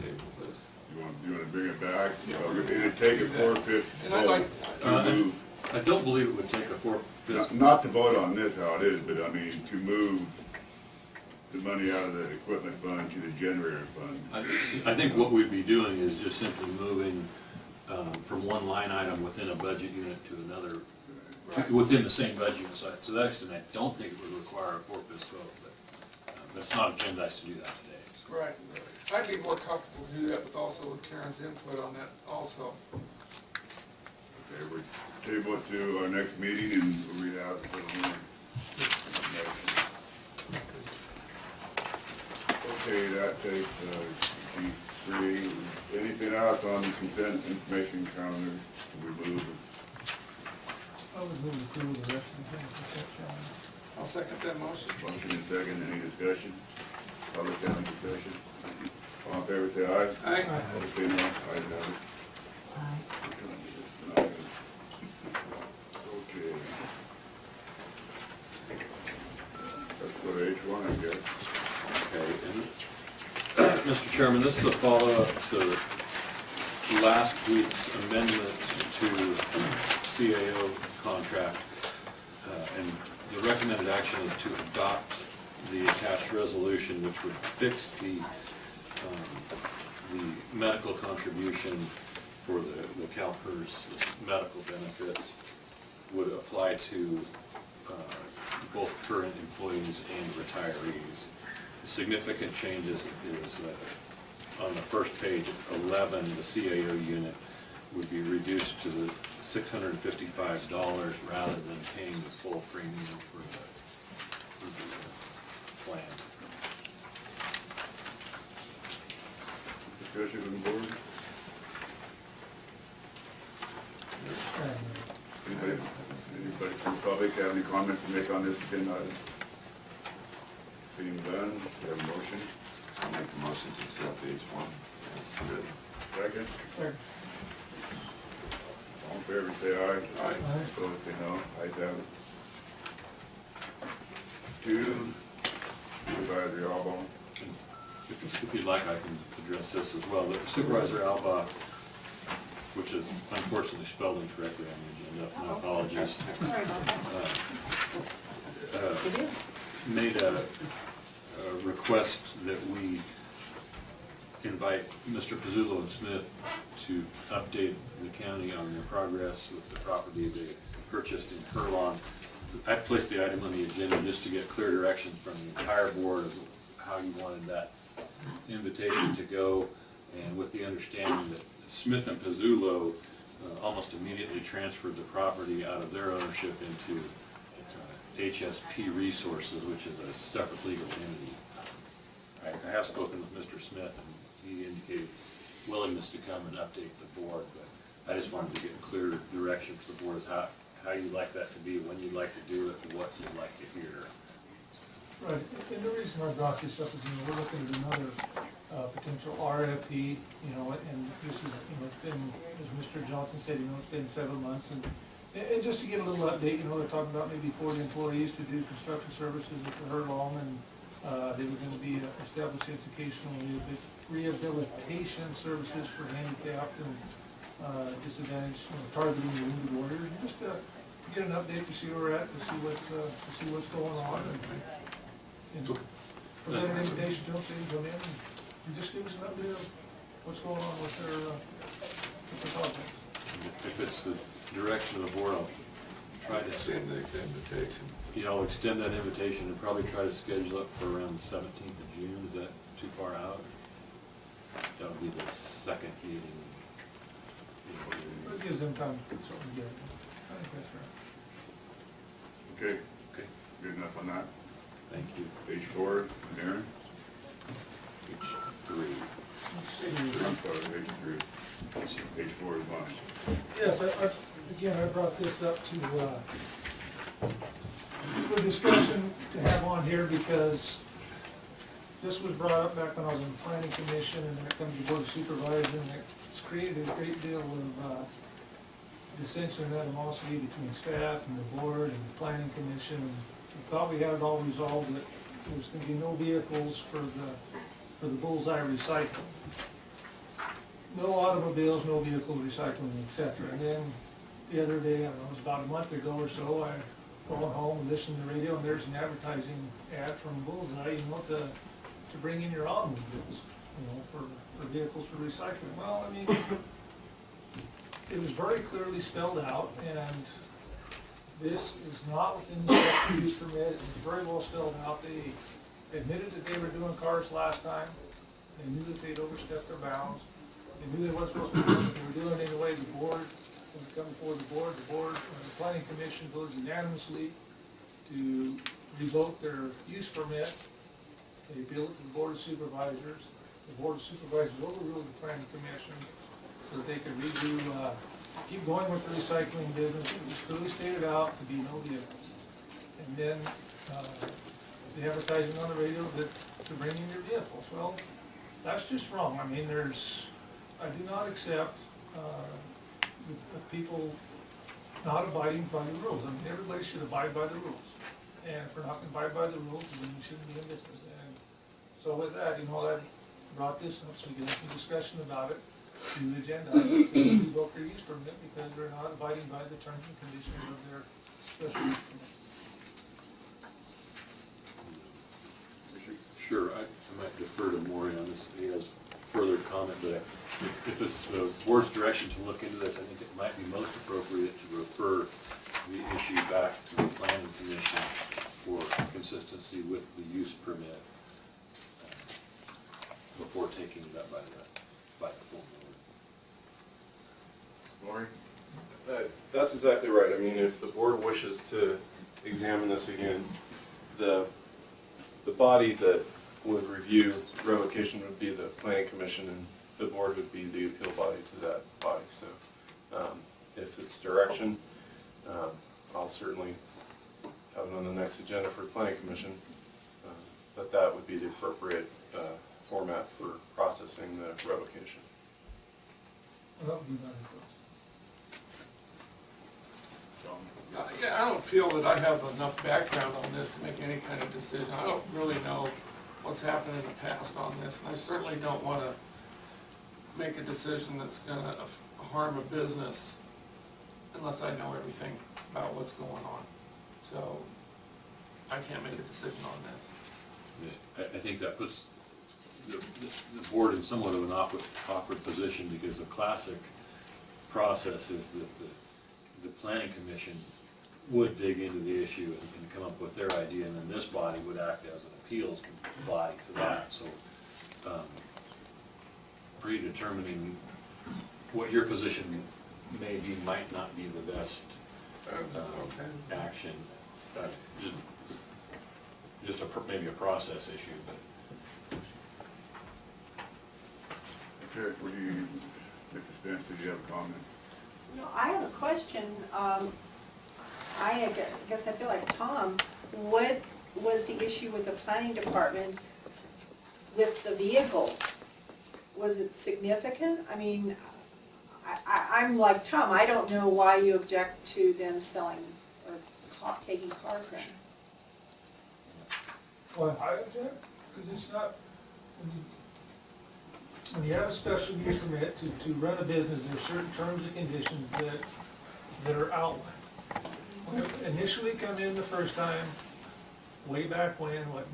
table this. You wanna bring it back? Yeah. It'd take a 4/5 And I'd like, vote to move, I don't believe it would take a 4/5. not to vote on this how it is, but I mean, to move the money out of the equipment fund to the generator fund. I think what we'd be doing is just simply moving from one line item within a budget unit to another, within the same budget unit. So to that extent, I don't think it would require a 4/5 vote, but it's not agendized to do that today. So. right, I'd be more comfortable to do that, but also with Karen's input on that also. Okay, we'll table it to our next meeting and we'll read out the little Okay, that takes D3. Anything else on the consent information calendar to remove? I would move to approve the rest of the consent calendar. I'll second that motion. Motion and second, any discussion? Public comment discussion? All in favor, say aye. Aye. Opposed, say no. Ayes have it. Okay. Let's go to H1, I guess. Okay, and Mr. Chairman, this is a follow-up to last week's amendment to CAO contract. And the recommended action is to adopt the attached resolution, which would fix the medical contribution for the CalPERS medical benefits would apply to both current employees and retirees. Significant changes is on the first page, 11, the CAO unit would be reduced to the $655 rather than paying the full premium for the plan. Discussion from the board? Anybody from the public have any comments to make on this agenda item? Seeing done, we have a motion. I'll make the motion to accept H1 as written. Second, Second. all in favor, say aye. Aye. Opposed, say no. Ayes have it. 2, Supervisor Alba. If you'd like, I can address this as well. The Supervisor Alba, which is unfortunately spelled incorrectly on the agenda, my apologies. Sorry about that. It is. Made a request that we invite Mr. Pizzullo and Smith to update the county on their progress with the property they purchased in Herlong. I placed the item on the agenda just to get clear direction from the entire board of how you wanted that invitation to go, and with the understanding that Smith and Pizzullo almost immediately transferred the property out of their ownership into HSP Resources, which is a separate legal entity. I have spoken with Mr. Smith, and he indicated willingness to come and update the board, but I just wanted to get clear direction for the board as how you'd like that to be, when you'd like to do it, and what you'd like to hear. Right, and the reason I brought this up is, we're looking at another potential RFP, and this is, it's been, as Mr. Johnson said, it's been several months, and just to get a little update, they're talking about maybe 40 employees to do construction services at the Herlong, and they were going to be establishing educational rehabilitation services for handicapped and disadvantaged, targeting the wounded warriors, and just to get an update to see where we're at, to see what's going on, and present an invitation to them, so you can come in and just give us an update of what's going on with their projects. If it's the direction of the board, I'll try to Extend the invitation. I'll extend that invitation and probably try to schedule it for around the 17th of June. Is that too far out? That would be the second meeting. It gives them time to put something together. I think that's right. Okay, Okay, good enough on that. thank you. H4, Aaron? H3. I'm sorry, H3. H4 is mine. Yes, again, I brought this up to, for discussion to have on here because this was brought up back when I was in the planning commission, and then it comes to board of supervisors, and it's created a great deal of dissension and animosity between staff and the board and the planning commission. And we thought we had it all resolved, that there's going to be no vehicles for the bullseye recycling. no automobiles, no vehicle recycling, et cetera. And then the other day, I don't know, it was about a month ago or so, I going home and listened to the radio, and there's an advertising ad from Bullseye, to bring in your automobiles, for vehicles for recycling. Well, I mean, it was very clearly spelled out, and this is not within the special use permit. It was very well spelled out. They admitted that they were doing cars last time. They knew that they'd overstepped their bounds. They knew they wasn't supposed to be doing it. They were doing it anyway. The board, when it comes before the board, the planning commission voted unanimously to revoke their use permit. They appealed it to the board of supervisors. The board of supervisors overruled the planning commission so that they could keep going with the recycling business. It was clearly stated out to be no vehicles. And then, the advertising on the radio that to bring in your vehicles. Well, that's just wrong. I mean, I do not accept, people not abiding by the rules. I mean, everybody should abide by the rules. And if we're not gonna abide by the rules, then you shouldn't be in business. And so with that, I brought this up so we can have some discussion about it to the agenda, to revoke their use permit because they're not abiding by the terms and conditions of their special use permit. Sure, I might defer to Maury on this. He has further comment, but if it's the board's direction to look into this, I think it might be most appropriate to refer the issue back to the planning commission for consistency with the use permit before taking it up by the full board. Lori? That's exactly right. I mean, if the board wishes to examine this again, the body that would review revocation would be the planning commission, and the board would be the appeal body to that body. So if it's direction, I'll certainly have it on the next agenda for the planning commission, but that would be the appropriate format for processing the revocation. Well, that would be my request. Yeah, I don't feel that I have enough background on this to make any kind of decision. I don't really know what's happened in the past on this, and I certainly don't want to make a decision that's going to harm a business unless I know everything about what's going on. So I can't make a decision on this. I think that puts the board in somewhat of an awkward position because the classic process is that the planning commission would dig into the issue and come up with their idea, and then this body would act as an appeals body to that. So predetermining what your position may be might not be the best action. Just maybe a process issue, but. Okay, what do you, Mr. Spencer, do you have a comment? No, I have a question. I guess I feel like Tom, what was the issue with the planning department with the vehicles? Was it significant? I mean, I'm like Tom, I don't know why you object to them selling or taking cars in. Well, I object, because it's not, when you have a special use permit to run a business, there's certain terms and conditions that are outlined. When it initially come in the first time, way back when, what,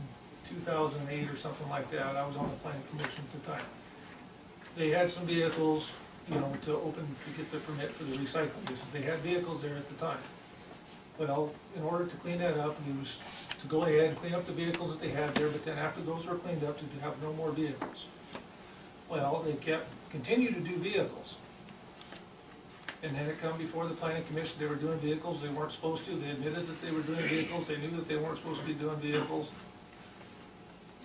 2008 or something like that, I was on the planning commission at the time. They had some vehicles, to get the permit for the recycling business. They had vehicles there at the time. Well, in order to clean that up, it was to go ahead and clean up the vehicles that they had there, but then after those were cleaned up, to have no more vehicles. Well, they continued to do vehicles. And then it come before the planning commission, they were doing vehicles they weren't supposed to. They admitted that they were doing vehicles, they knew that they weren't supposed to be doing vehicles.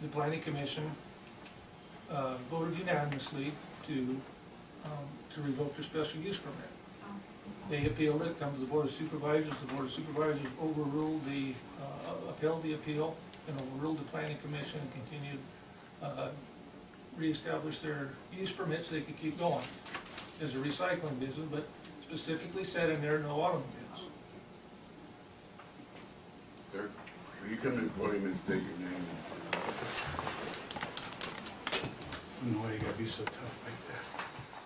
The planning commission voted unanimously to revoke their special use permit. They appealed it, come to the board of supervisors. The board of supervisors overruled upheld the appeal and overruled the planning commission and continued, reestablish their use permit so they could keep going as a recycling business, but specifically said in there, no automobiles. Sir, will you come to the podium and state your name? No, you gotta be so tough like that.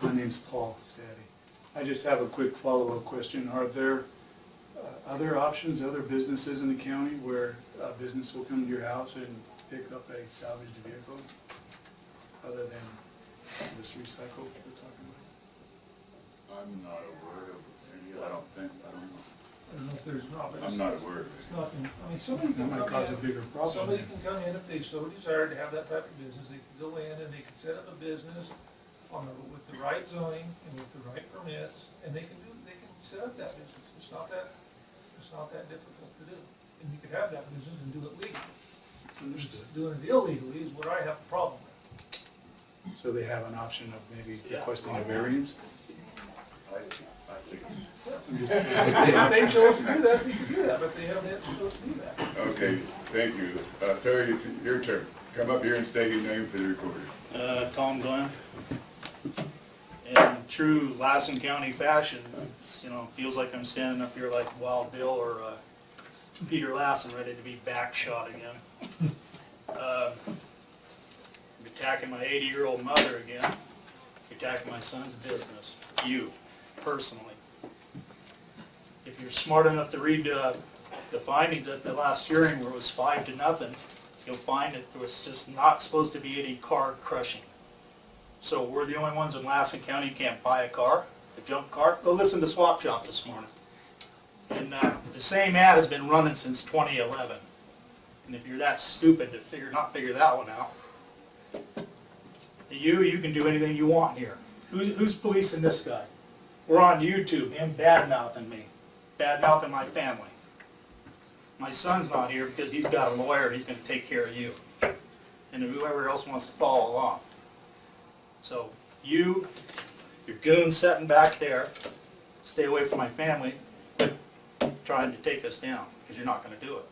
My name's Paul Staddy. I just have a quick follow-up question. Are there other options, other businesses in the county where a business will come to your house and pick up a salvaged vehicle other than this recycle we're talking about? I'm not aware of any, I don't know. I don't know if there's not, but I'm not aware of it's any. not, I mean, somebody That can might come cause a in, bigger problem. somebody can come in if they so desire to have that type of business, they can go in and they can set up a business on the, with the right zoning and with the right permits, and they can set up that business. It's not that difficult to do. And you could have that business and do it legally. Understood. Doing it illegally is what I have a problem with. So they have an option of maybe requesting a variance? I think. If they chose to do that, they could do that, but they haven't chose to do that. Okay, thank you. Sir, it's your turn. Come up here and state your name for the recorder. Tom Glenn. In true Lassen County fashion, it's, feels like I'm standing up here like Wild Bill or Peter Lassen, ready to be backshot again. I'm attacking my 80-year-old mother again. Attacking my son's business, you, personally. If you're smart enough to read the findings at the last hearing where it was 5-0, you'll find that there was just not supposed to be any car crushing. So we're the only ones in Lassen County who can't buy a car, a junk car. Go listen to Swap Shop this morning. And the same ad has been running since 2011. And if you're that stupid to not figure that one out, you can do anything you want here. Who's policing this guy? We're on YouTube, him bad-mouthing me, bad-mouthing my family. My son's not here because he's got a lawyer and he's going to take care of you. And whoever else wants to follow along. So your goon sitting back there, stay away from my family, but trying to take us down, because you're not going to do it.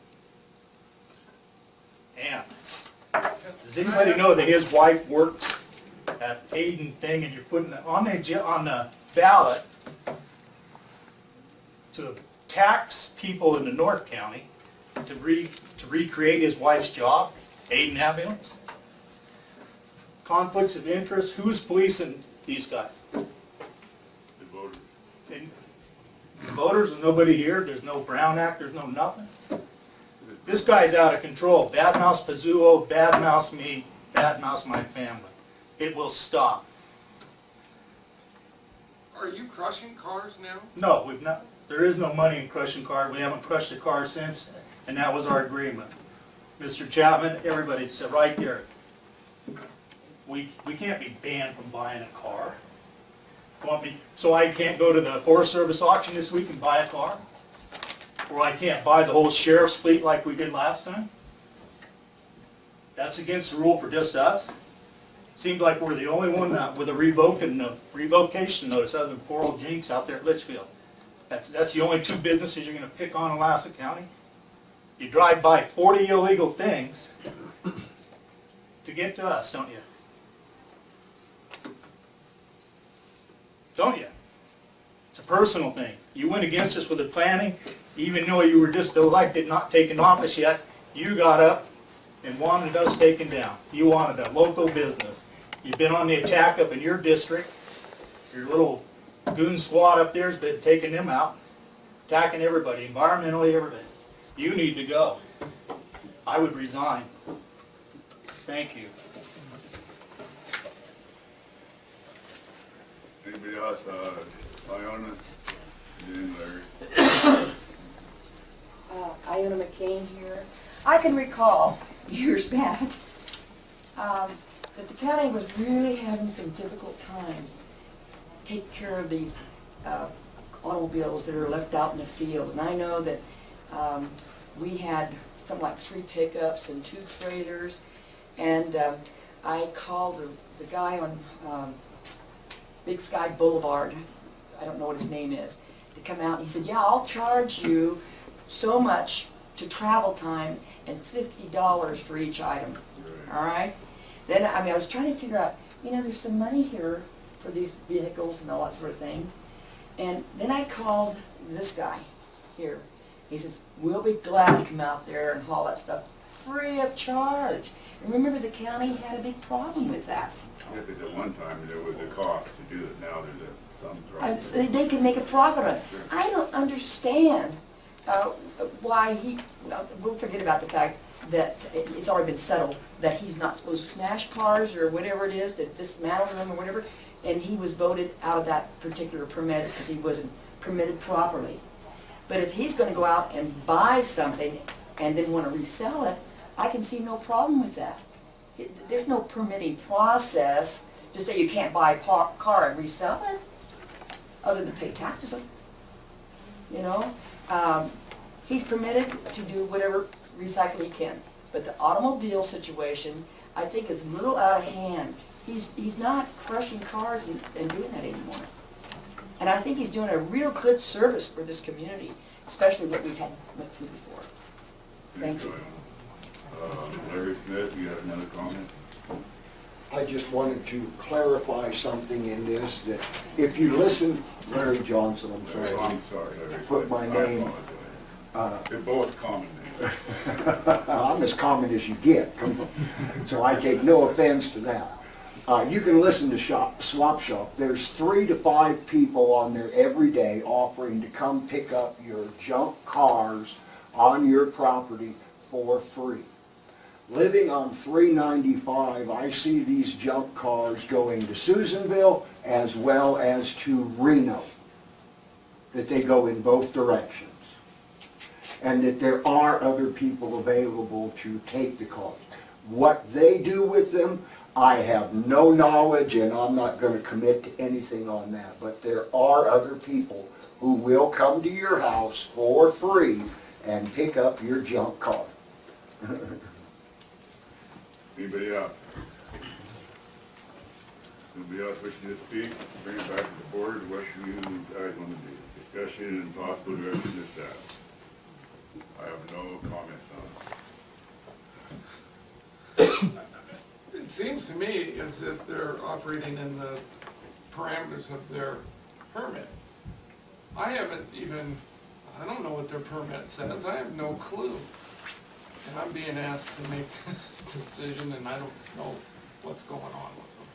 And does anybody know that his wife works at Hayden thing, and you're putting it on the ballot to tax people in the North County to recreate his wife's job, Hayden Ambulance? Conflicts of interest, who's policing these guys? The voters. And the voters, and nobody here, there's no Brown Act, there's no nothing. This guy's out of control. Badmouth Pizzuo, badmouth me, badmouth my family. It will stop. Are you crushing cars now? No, we've not, there is no money in crushing cars. We haven't crushed a car since, and that was our agreement. Mr. Chapman, everybody said right there, we can't be banned from buying a car. So I can't go to the Forest Service auction this week and buy a car? Or I can't buy the whole sheriff's fleet like we did last time? That's against the rule for just us? Seems like we're the only one with a revocation notice other than poor old Jinx out there at Litchfield. That's the only two businesses you're going to pick on in Lassen County? You drive by 40 illegal things to get to us, don't you? Don't you? It's a personal thing. You went against us with the planning, even though you were just elected, not taking office yet, you got up and wanted us taken down. You wanted a local business. You've been on the attack up in your district. Your little goon squad up there has been taking them out, attacking everybody, environmentally, everything. You need to go. I would resign. Thank you. Anybody else? Iona? Then Larry. Iona McCain here. I can recall years back that the county was really having some difficult time taking care of these automobiles that are left out in the field. And I know that we had something like 3 pickups and 2 trailers. And I called the guy on Big Sky Boulevard, I don't know what his name is, to come out. And he said, yeah, I'll charge you so much to travel time and $50 for each item. All right? Then, I was trying to figure out, there's some money here for these vehicles and all that sort of thing. And then I called this guy here. He says, we'll be glad to come out there and haul that stuff free of charge. And remember, the county had a big problem with that. Yeah, because at one time there was a cost to do it, now there's some They can make a profit on it. I don't understand why we'll forget about the fact that it's already been settled, that he's not supposed to smash cars or whatever it is, to dismantle them or whatever, and he was voted out of that particular permit because he wasn't permitted properly. But if he's gonna go out and buy something and then wanna resell it, I can see no problem with that. There's no permitting process to say you can't buy a car and resell it, other than pay taxes on it. You know? He's permitted to do whatever recycling he can. But the automobile situation, I think, is a little out of hand. He's not crushing cars and doing that anymore. And I think he's doing a real good service for this community, especially what we've had went through before. Thank you. Larry Smith, you have another comment? I just wanted to clarify something in this, that if you listen, Larry Johnson, I'm sorry. I'm sorry, Larry. Put my I name. apologize. They're both common names. I'm as common as you get, come on. So I take no offense to that. You can listen to Swap Shop. There's 3 to 5 people on there every day offering to come pick up your junk cars on your property for free. Living on 395, I see these junk cars going to Susanville as well as to Reno, that they go in both directions, and that there are other people available to take the cars. What they do with them, I have no knowledge, and I'm not going to commit to anything on that, but there are other people who will come to your house for free and pick up your junk car. Anybody else? Anybody else wishing to speak? Bring it back to the board. What do you guys want to do? Discussion and possible direction to staff. I have no comments on it. It seems to me as if they're operating in the parameters of their permit. I don't know what their permit says, I have no clue. And I'm being asked to make this decision, and I don't know what's going on with them.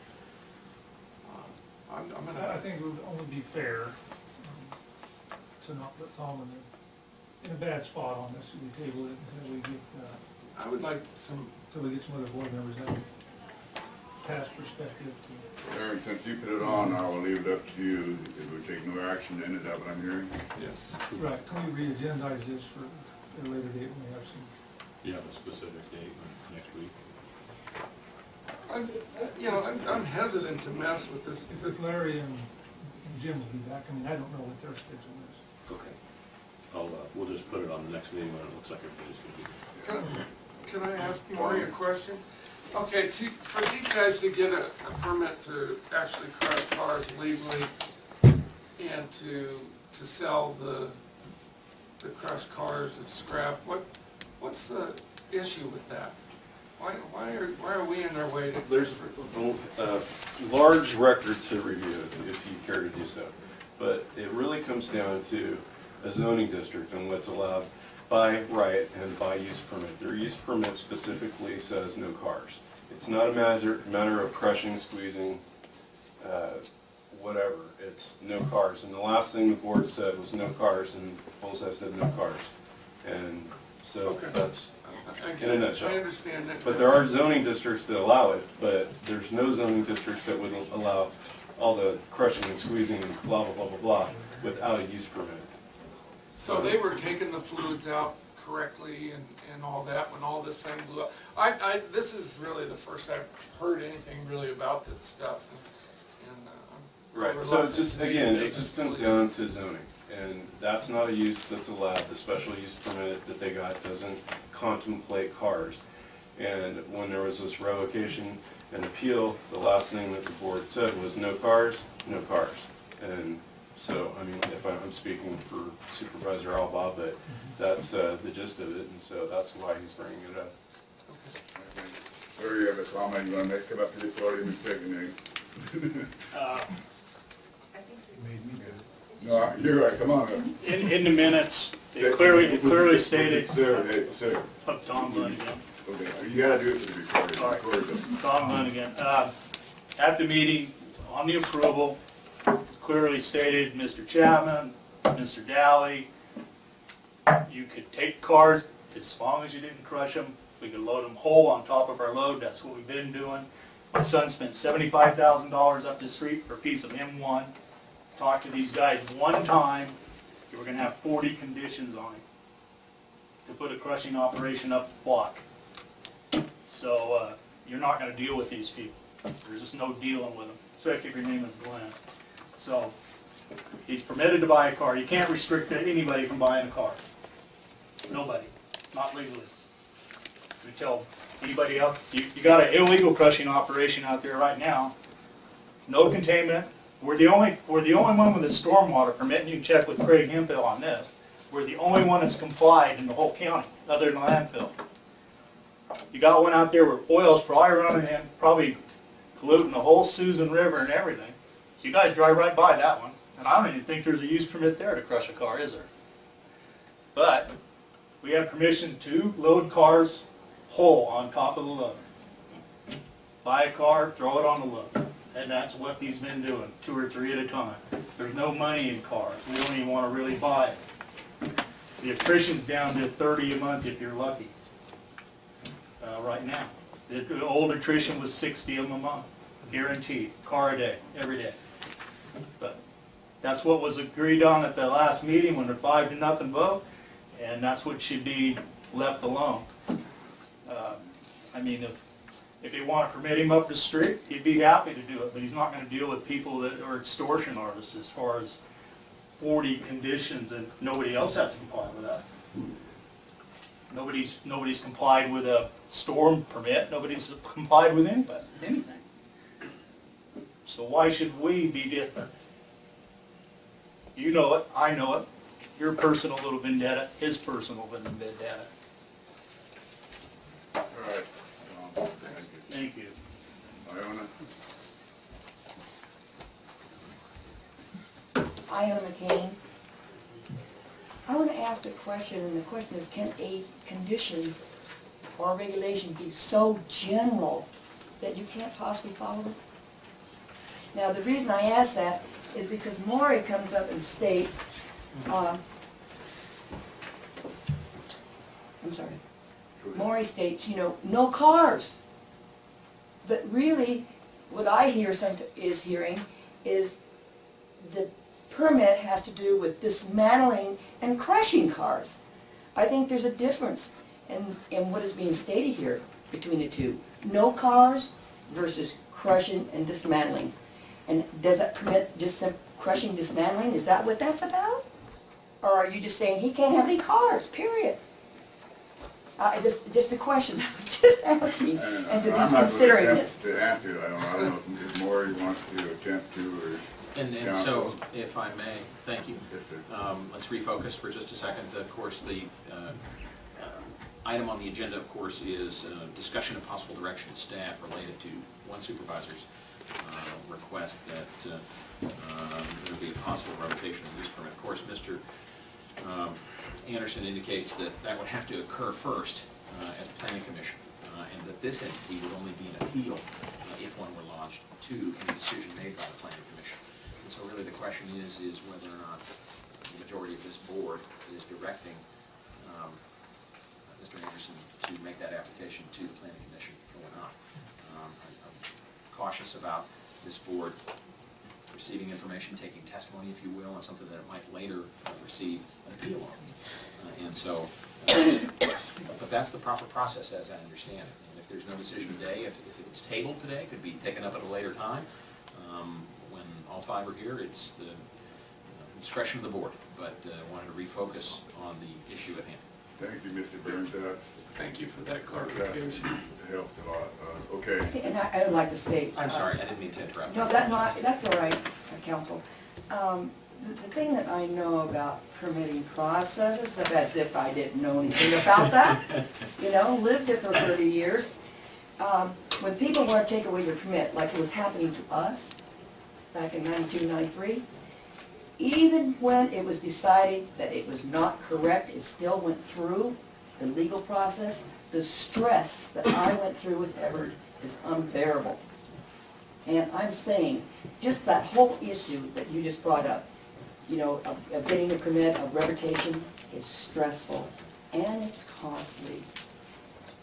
I'm I gonna, think it would only be fair to not put Tom in a bad spot on this, if we table it until we get, I would like some, until we get some other board members that have past perspective to. Larry, since you put it on, I will leave it up to you. If we take no action, then is that what I'm hearing? yes. Right, can we re-agendize this for a later date when we have some? You have a specific date next week? I'm hesitant to mess with this. If Larry and Jim will be back, I mean, I don't know what their schedule is. Okay. We'll just put it on the next meeting when it looks like everybody's gonna be. Can I ask Maury a question? Okay, for these guys to get a permit to actually crush cars legally and to sell the crushed cars as scrap, what's the issue with that? Why are we in their way? There's a large record to review if you care to do so. But it really comes down to a zoning district and what's allowed by right and by use permit. Their use permit specifically says no cars. It's not a matter of crushing, squeezing, whatever. It's no cars. And the last thing the board said was no cars, and Bullseye said no cars. And so Okay. that's in a nutshell. I understand that. But there are zoning districts that allow it, but there's no zoning districts that would allow all the crushing and squeezing and blah, blah, blah, blah, blah, without a use permit. So they were taking the fluids out correctly and all that when all this thing blew up. This is really the first I've heard anything really about this stuff. And I'm Right, so reluctant just, to make again, a it just business comes down to zoning. And that's not a use that's allowed. The special use permit that they got doesn't contemplate cars. And when there was this revocation and appeal, the last thing that the board said was no cars, no cars. And so, I mean, if I'm speaking for Supervisor Alba, but that's the gist of it, and so that's why he's bringing it up. Larry, you have a comment you want to make? Come up to the podium and take a name. No, you're right, come on up. In the minutes, it clearly stated, Sir, Tom Bunn again. okay, you gotta do it for the recording. All right. Record them. Tom Bunn again. at the meeting, on the approval, clearly stated, Mr. Chapman, Mr. Dally, you could take cars as long as you didn't crush them. We could load them whole on top of our load. That's what we've been doing. My son spent $75,000 up the street for a piece of M1. Talked to these guys one time. They were gonna have 40 conditions on it to put a crushing operation up the block. So, you're not gonna deal with these people. There's just no dealing with them, especially if your name is Glenn. So, he's permitted to buy a car. You can't restrict anybody from buying a car. Nobody, not legally. You tell anybody else, you got an illegal crushing operation out there right now, no containment. We're the only one with a stormwater permit, and you can check with Craig Hemphill on this. We're the only one that's complied in the whole county, other than the landfill. You got one out there where oil's probably running in, probably polluting the whole Susan River and everything. You guys drive right by that one, and I don't even think there's a use permit there to crush a car, is there? But we have permission to load cars whole on top of the load. Buy a car, throw it on the load. And that's what he's been doing, 2 or 3 at a time. There's no money in cars. We don't even want to really buy it. The attrition's down to 30 a month if you're lucky, right now. The old attrition was 60 of them a month, guaranteed, car a day, every day. But that's what was agreed on at the last meeting when the 5-0 vote, and that's what should be left alone. I mean, if you want to permit him up the street, he'd be happy to do it, but he's not going to deal with people that are extortion artists as far as 40 conditions, and nobody else has to comply with that. Nobody's complied with a storm permit. Nobody's complied with anything. So why should we be different? You know it. I know it. Your personal little vendetta, his personal little vendetta. All right. Thank you. Thank you. Iona? Iona McCain. I want to ask a question, and the question is, can a condition or regulation be so general that you can't possibly follow it? Now, the reason I ask that is because Maury comes up and states, Maury states, no cars. But really, what I hear hearing is the permit has to do with dismantling and crushing cars. I think there's a difference in what is being stated here between the two. No cars versus crushing and dismantling. And does that permit just some crushing, dismantling? Is that what that's about? Or are you just saying he can't have any cars, period? Just a question, just asking, and to be considering this. I'm not going to attempt to answer it. I don't know if Maury wants to attempt to, or... And so, if I may, thank you. Yes, sir. Let's refocus for just a second. Of course, the item on the agenda, of course, is discussion of possible direction to staff related to one supervisor's request that there be a possible revocation of use permit. Of course, Mr. Anderson indicates that that would have to occur first at the Planning Commission, and that this entity would only be an appeal if one were lodged to any decision made by the Planning Commission. And so really the question is whether or not the majority of this board is directing Mr. Anderson to make that application to the Planning Commission or not. I'm cautious about this board receiving information, taking testimony, if you will, on something that it might later receive an appeal on. And so, but that's the proper process as I understand it. And if there's no decision today, if it's tabled today, it could be taken up at a later time. When all 5 are here, it's the discretion of the board, but wanted to refocus on the issue at hand. Thank you, Mr. Burns. Thank you for that clarification. That helped a lot. Okay. And I would like to state. I'm sorry, I didn't mean to interrupt. No, that's all right, Council. The thing that I know about permitting processes, as if I didn't know anything about that, lived it for 30 years. When people want to take away your permit, like it was happening to us back in 92, 93, even when it was decided that it was not correct, it still went through the legal process. The stress that I went through with Edward is unbearable. And I'm saying, just that whole issue that you just brought up, you know, of getting a permit, of revocation, is stressful and it's costly.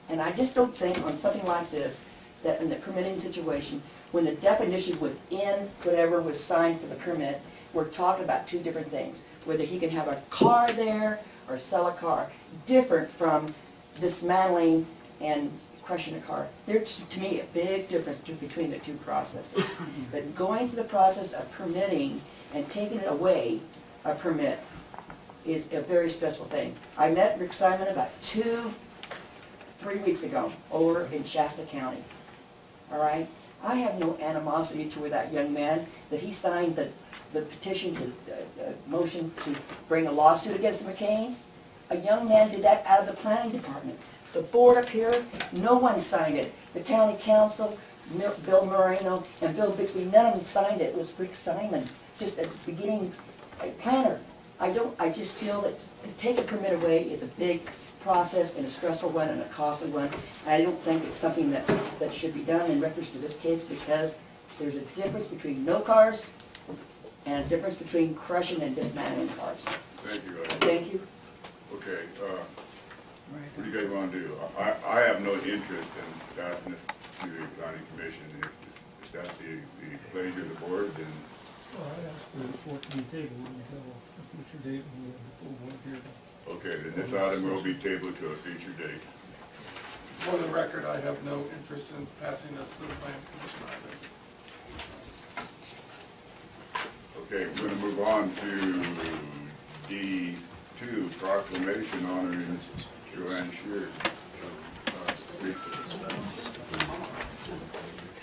And I just don't think on something like this, that in the permitting situation, when the definition within whatever was signed for the permit, we're talking about two different things. Whether he can have a car there or sell a car, different from dismantling and crushing a car. There's, to me, a big difference between the two processes. But going through the process of permitting and taking away a permit is a very stressful thing. I met Rick Simon about 3 weeks ago over in Shasta County. All right? I have no animosity toward that young man, that he signed the petition to, motion to bring a lawsuit against the McCains. A young man did that out of the planning department. The board up here, no one signed it. The county council, Bill Moreno and Bill Bixby, none of them signed it. It was Rick Simon, just a beginning planner. I just feel that to take a permit away is a big process and a stressful one and a costly one. I don't think it's something that should be done in reference to this case, because there's a difference between no cars and a difference between crushing and dismantling cars. Thank you. Thank you. Okay, what do you guys want to do? I have no interest in passing this to the planning commission. If that's the pleasure of the board, then Well, I asked for it to be tabled until a future date when we have the full board here. okay, then this item will be tabled to a future date. For the record, I have no interest in passing this through the plan commission either. Okay, we're gonna move on to D2, proclamation honoring Joanne Shear.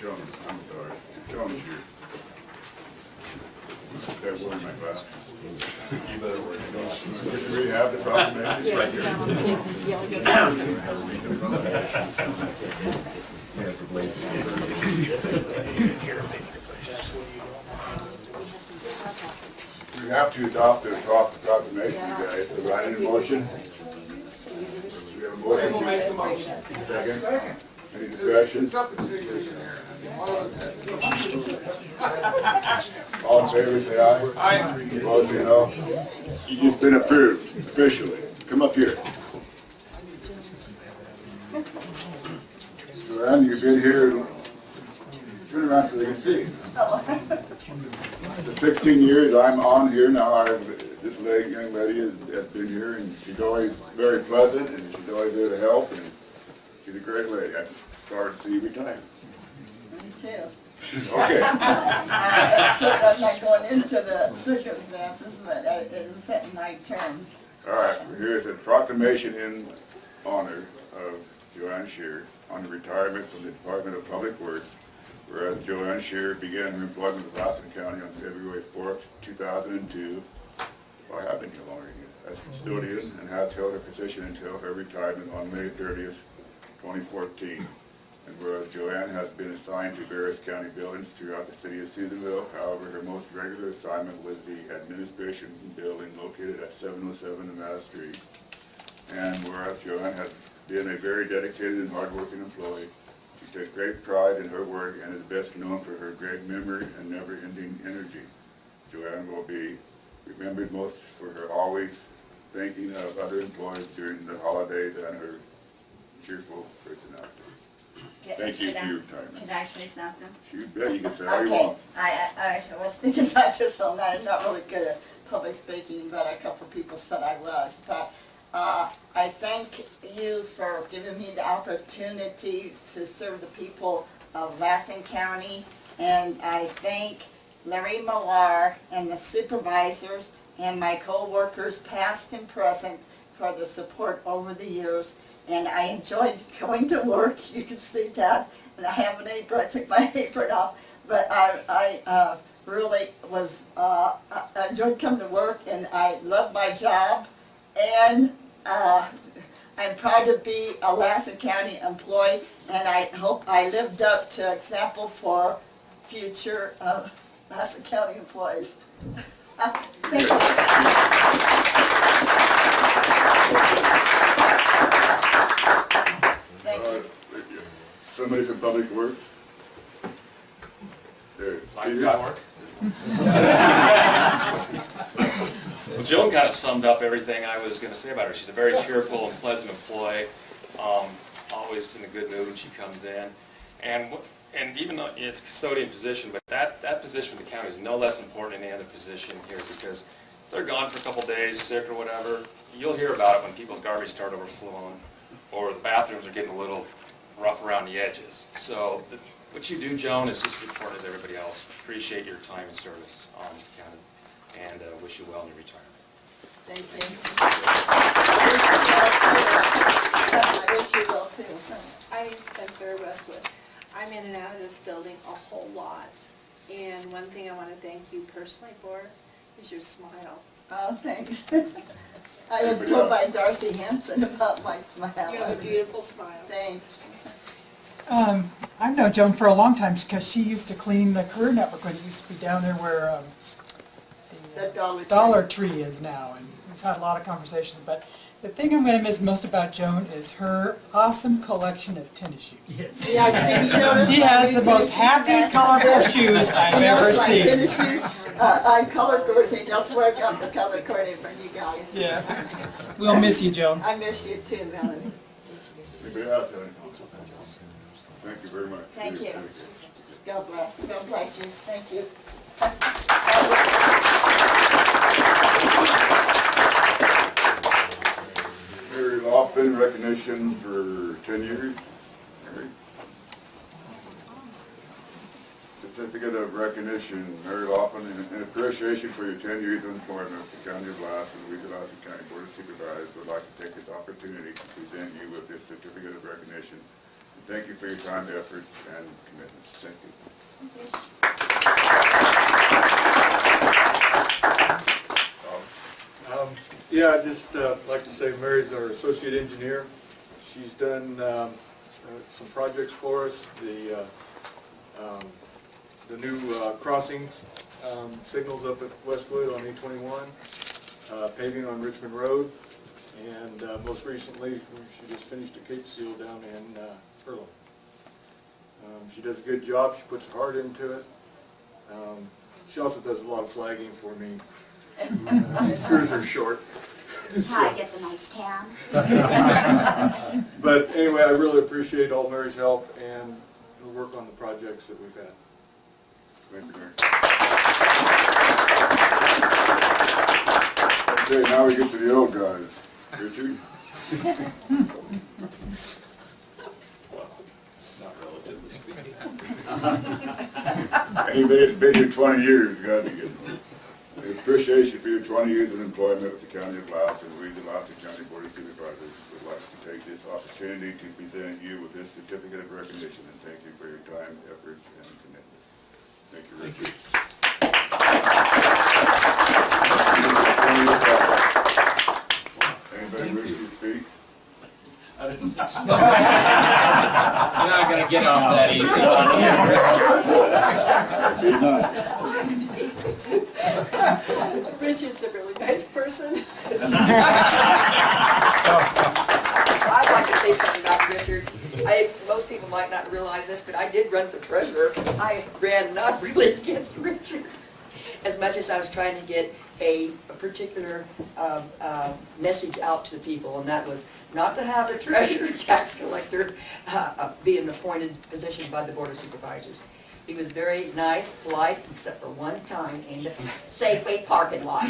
Joan, I'm sorry, Joan Shear. That was my glass. You better work it off. Do we have the proclamation? Yes, it's down on the table. Yeah, we'll get it. We have to adopt the proclamation, you guys. Do I need a motion? We have a motion. We'll make the motion. Second? Any discussion? It's up to you there. I mean, one of us has to. All in favor, say aye. Aye. Opposed, say no. You've just been approved officially. Come up here. Joanne, you've been here, turn around so they can see. The 16 years I'm on here now, this young lady has been here, and she's always very pleasant, and she's always there to help, and she's a great lady. I'm sorry to see you retire. Me too. Okay. I'm not going into the circumstances, but it was setting my terms. All right, here's a proclamation in honor of Joanne Shear on retirement from the Department of Public Works. Whereas Joanne Shear began her employment with Lassen County on February 4th, 2002. Well, I have been here longer than you, as custodian, and has held her position until her retirement on May 30th, 2014. And whereas Joanne has been assigned to various county buildings throughout the city of Susanville, however, her most regular assignment was the administration building located at 707 Nevada Street. And whereas Joanne has been a very dedicated and hardworking employee, she takes great pride in her work and is best known for her great memory and never-ending energy. Joanne will be remembered most for her always thinking of other employees during the holidays and her cheerful personality. Thank you for your retirement. Can I say something? You bet you can say all you Okay, want. I was thinking about this all night. I'm not really good at public speaking, but a couple of people said I was. But I thank you for giving me the opportunity to serve the people of Lassen County. And I thank Larry Millar and the supervisors and my co-workers, past and present, for their support over the years. And I enjoyed going to work, you can see that. And I have an apron, I took my apron off. But I really was, I enjoyed coming to work, and I love my job. And I'm proud to be a Lassen County employee, and I hope I lived up to example for future Lassen County employees. Thank you. Thank you. Somebody from Public Works? Okay. Like my work. Well, Joan kind of summed up everything I was going to say about her. She's a very cheerful and pleasant employee, always in a good mood when she comes in. And even though it's a custodian position, but that position for the county is no less important than any other position here, because if they're gone for a couple days, sick or whatever, you'll hear about it when people's garbage start overflowing, or the bathrooms are getting a little rough around the edges. So what you do, Joan, is just as important as everybody else. Appreciate your time and service on the county, and wish you well in your retirement. Thank you. I wish you well too. I'm Spencer Westwood. I'm in and out of this building a whole lot. And one thing I want to thank you personally for is your smile. Oh, thanks. I was told by Darcy Hanson about my smile. You have a beautiful smile. Thanks. I've known Joan for a long time because she used to clean the Career Network when it used to be down there where The Dollar Tree is now, and we've had a lot of conversations. But the thing I'm going to miss most about Joan is her awesome collection of tennis shoes. Yes. Yeah, I see, you notice She my has new the most tennis happy, shoes. colorful shoes I've You ever notice my seen. tennis shoes? I'm color coordinating, that's where I got the color coordinating from you guys. Yeah. We'll miss you, Joan. I miss you too, Melanie. Anybody else, Helen? Thank you very much. Thank you. God bless. God bless you. Thank you. Mary Laughlin, recognition for 10 years. Mary. Certificate of recognition, Mary Laughlin, in appreciation for your 10 years of employment with the County of Lassen, we, the Lassen County Board of Supervisors, would like to take this opportunity to present you with this certificate of recognition. And thank you for your time, effort, and commitment. Thank you. Yeah, I'd just like to say Mary's our associate engineer. She's done some projects for us, the new crossings, signals up at Westwood on E21, paving on Richmond Road, and most recently she just finished a Cape Seal down in Furlong. She does a good job, she puts her heart into it. She also does a lot of flagging for me. Crews are short. I get the nice tan. But anyway, I really appreciate all Mary's help and the work on the projects that we've had. Thank you, Mary. Okay, now we get to the old guys. Richard? Not relatively speaking. Anybody that's been here 20 years, got to get the appreciation for your 20 years of employment with the County of Lassen. We, the Lassen County Board of Supervisors, would like to take this opportunity to present you with this certificate of recognition and thank you for your time, effort, and commitment. Thank you, Richard. Anybody wish to speak? You're not going to get off that easy. Be nice. Richard's a really nice person. I'd like to say something about Richard. Most people might not realize this, but I did run for treasurer. I ran not really against Richard as much as I was trying to get a particular message out to the people, and that was not to have the treasurer, tax collector be an appointed position by the Board of Supervisors. He was very nice, polite, except for one time in the Safeway parking lot.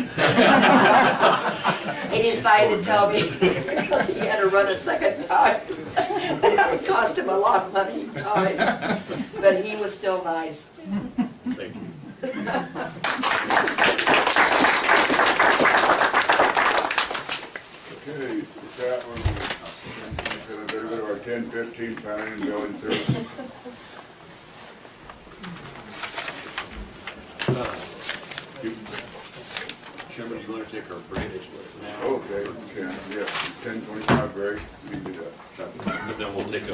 He decided to tell me because he had to run a second time. It cost him a lot of money and time, but he was still nice. Thank you. Okay, with that one, we'll go to our 10-15 planning and building services. Chairman, do you want to take our break now? Okay, okay, yeah, 10:25 break, we can do that. But then we'll take a